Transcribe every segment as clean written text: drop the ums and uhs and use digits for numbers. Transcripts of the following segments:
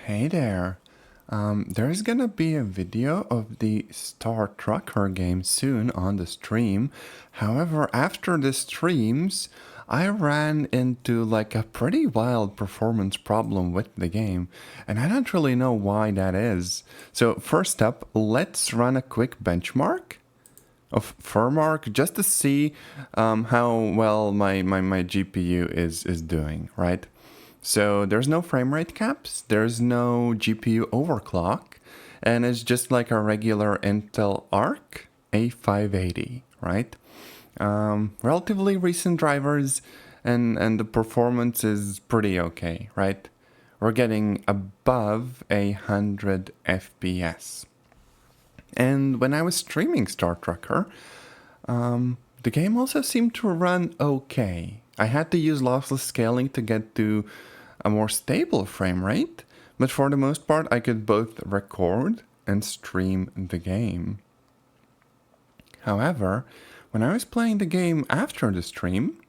Hey there. There's gonna be a video of the Star Trucker game soon on the stream. However, after the streams, I ran into like a pretty wild performance problem with the game, and I don't really know why that is. So first up, let's run a quick benchmark of Furmark just to see how well my GPU is doing, right? So there's no frame rate caps, there's no GPU overclock, and it's just like a regular Intel Arc A580, right? Relatively recent drivers, and the performance is pretty okay, right? We're getting above 100 FPS. And when I was streaming Star Trucker, the game also seemed to run okay. I had to use lossless scaling to get to a more stable frame rate, but for the most part I could both record and stream the game. However, when I was playing the game after the stream,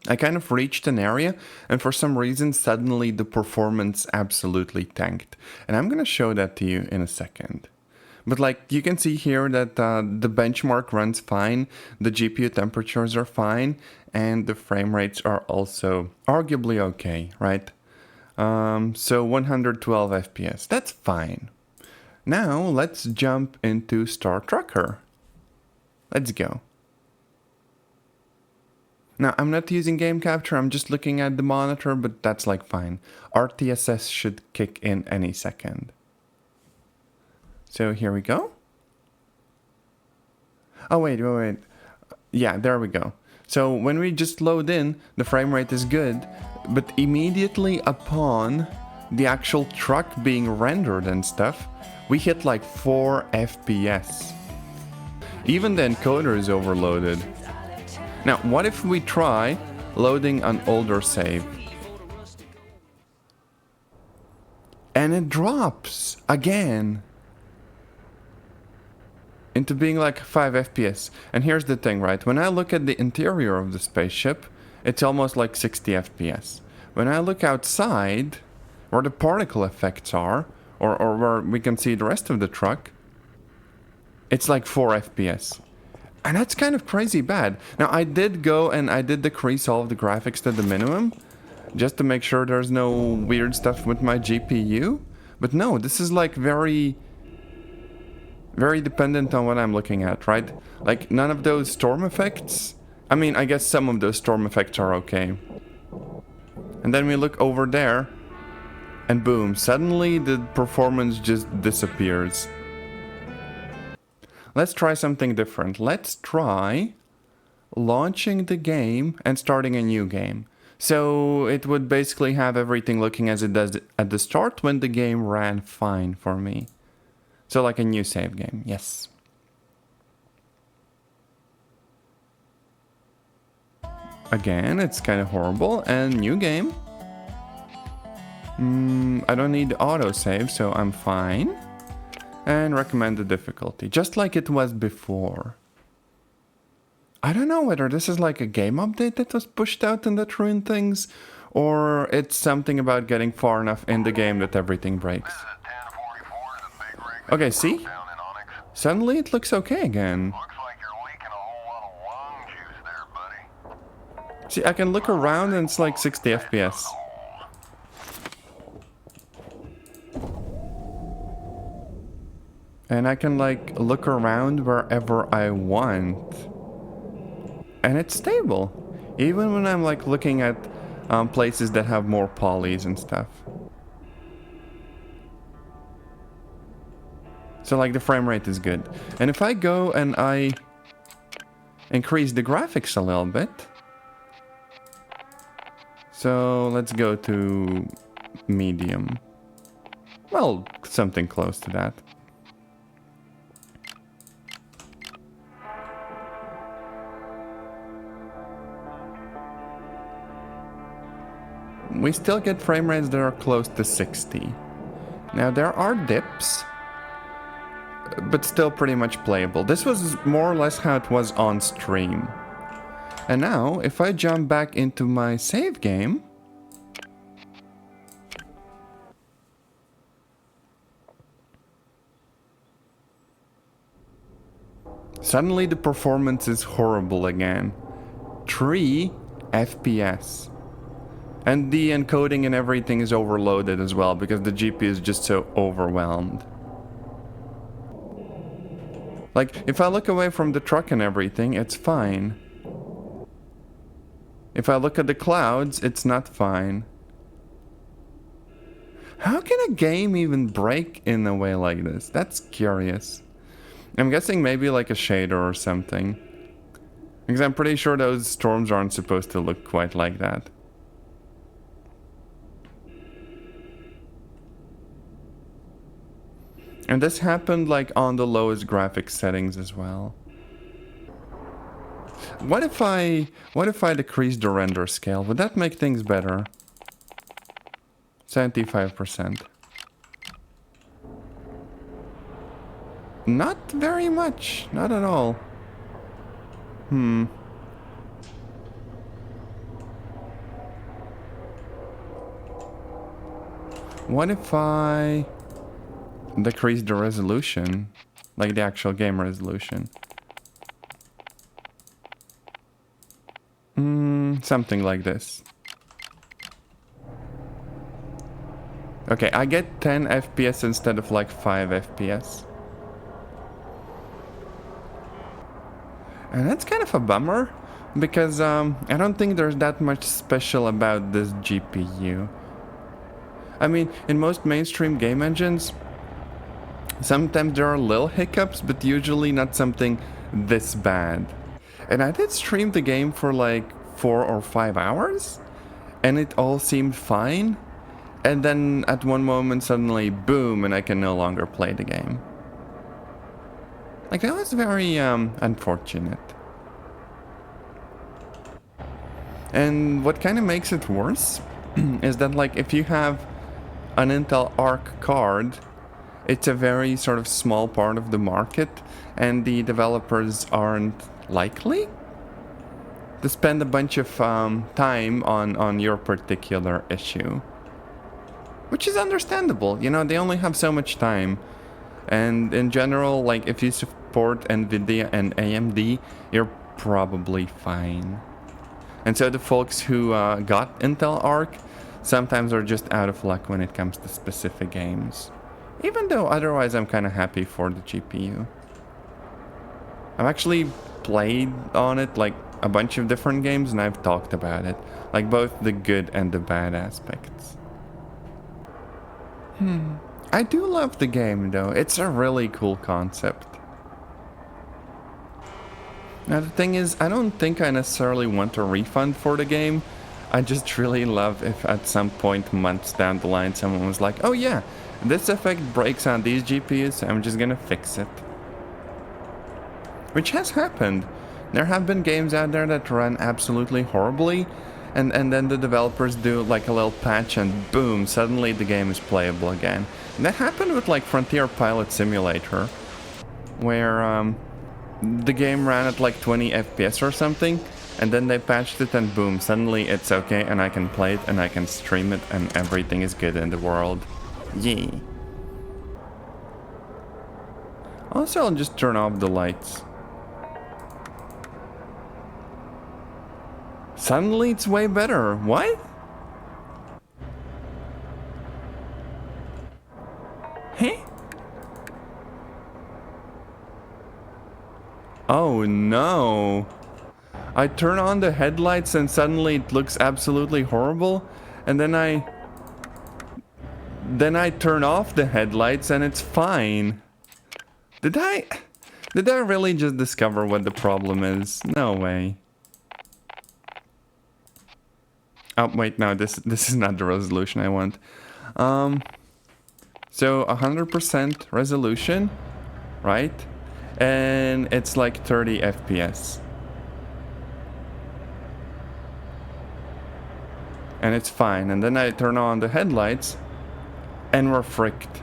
I kind of reached an area, and for some reason suddenly the performance absolutely tanked. And I'm gonna show that to you in a second. But like you can see here that the benchmark runs fine, the GPU temperatures are fine, and the frame rates are also arguably okay, right? So 112 FPS, that's fine. Now let's jump into Star Trucker. Let's go. Now I'm not using game capture, I'm just looking at the monitor, but that's like fine. RTSS should kick in any second. So here we go. Oh, wait. Yeah, there we go. So when we just load in, the frame rate is good, but immediately upon the actual truck being rendered and stuff, we hit like 4 FPS. Even the encoder is overloaded. Now, what if we try loading an older save? And it drops again into being like 5 FPS. And here's the thing, right? When I look at the interior of the spaceship, it's almost like 60 FPS. When I look outside, where the particle effects are, or where we can see the rest of the truck, it's like 4 FPS. And that's kind of crazy bad. Now, I did go and I did decrease all of the graphics to the minimum, just to make sure there's no weird stuff with my GPU. But no, this is like very dependent on what I'm looking at, right? Like, none of those storm effects. I mean, I guess some of those storm effects are okay. And then we look over there, and boom, suddenly the performance just disappears. Let's try something different. Let's try launching the game and starting a new game. So it would basically have everything looking as it does at the start when the game ran fine for me. So like a new save game, yes. Again, it's kind of horrible, and new game. I don't need autosave, so I'm fine. And recommend the difficulty, just like it was before. I don't know whether this is like a game update that was pushed out and that ruined things, or it's something about getting far enough in the game that everything breaks. Okay, see? Suddenly it looks okay again. See, I can look around and it's like 60 FPS. And I can like look around wherever I want. And it's stable. Even when I'm like looking at places that have more polys and stuff. So like the frame rate is good. And if I go and I increase the graphics a little bit. So let's go to medium. Well, something close to that. We still get frame rates that are close to 60. Now there are dips, but still pretty much playable. This was more or less how it was on stream. And now, if I jump back into my save game, Suddenly the performance is horrible again. 3 FPS. And the encoding and everything is overloaded as well because the GPU is just so overwhelmed. Like, if I look away from the truck and everything, it's fine. If I look at the clouds, it's not fine. How can a game even break in a way like this? That's curious. I'm guessing maybe like a shader or something. Because I'm pretty sure those storms aren't supposed to look quite like that. And this happened like on the lowest graphics settings as well. What if I decrease the render scale? Would that make things better? 75%. Not very much. Not at all. What if I decrease the resolution? Like the actual game resolution. Something like this. Okay, I get 10 FPS instead of like 5 FPS. And that's kind of a bummer, because I don't think there's that much special about this GPU. I mean, in most mainstream game engines, sometimes there are little hiccups, but usually not something this bad. And I did stream the game for like 4 or 5 hours, and it all seemed fine. And then at one moment suddenly, boom, and I can no longer play the game. Like, that was very unfortunate. And what kind of makes it worse is that, like, if you have an Intel Arc card, it's a very sort of small part of the market, and the developers aren't likely to spend a bunch of time on your particular issue. Which is understandable, you know, they only have so much time. And in general, like, if you support NVIDIA and AMD, you're probably fine. And so the folks who got Intel Arc sometimes are just out of luck when it comes to specific games. Even though otherwise I'm kind of happy for the GPU. I've actually played on it like a bunch of different games, and I've talked about it. Like both the good and the bad aspects. I do love the game though. It's a really cool concept. Now the thing is, I don't think I necessarily want a refund for the game. I just really love if at some point months down the line someone was like, oh yeah, this effect breaks on these GPUs, so I'm just gonna fix it. Which has happened. There have been games out there that run absolutely horribly, and then the developers do like a little patch and boom, suddenly the game is playable again. And that happened with like Frontier Pilot Simulator, where the game ran at like 20 FPS or something, and then they patched it and boom, suddenly it's okay and I can play it and I can stream it and everything is good in the world. Yay. Also, I'll just turn off the lights. Suddenly it's way better. What? Hey? Oh no. I turn on the headlights and suddenly it looks absolutely horrible. And then I turn off the headlights and it's fine. Did I really just discover what the problem is? No way. Oh wait, no, this is not the resolution I want. So 100% resolution, right? And it's like 30 FPS. And it's fine. And then I turn on the headlights and we're fricked.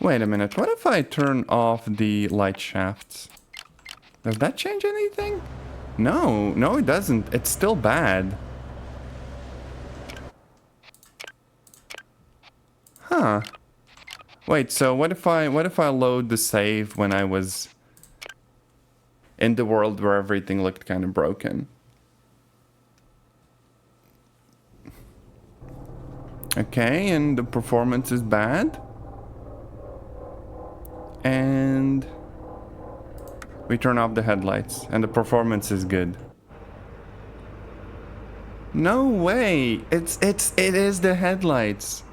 Wait a minute, what if I turn off the light shafts? Does that change anything? No, it doesn't. It's still bad. Huh. Wait, so what if I load the save when I was in the world where everything looked kind of broken? Okay, and the performance is bad. And we turn off the headlights and the performance is good. No way. It is the headlights.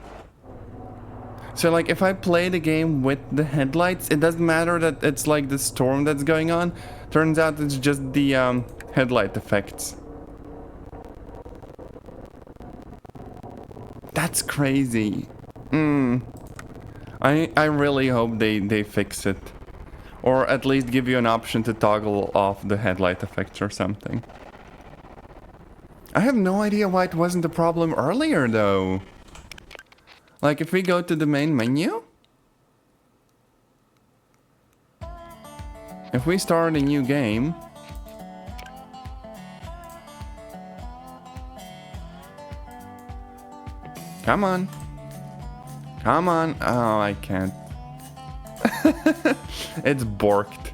So like if I play the game with the headlights, it doesn't matter that it's like the storm that's going on. Turns out it's just the headlight effects. That's crazy. I really hope they fix it. Or at least give you an option to toggle off the headlight effects or something. I have no idea why it wasn't a problem earlier though. Like if we go to the main menu. If we start a new game. Come on. Come on. Oh, I can't. It's borked.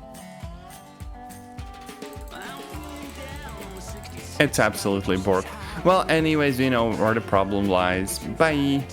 It's absolutely borked. Well, anyways, you know where the problem lies. Bye.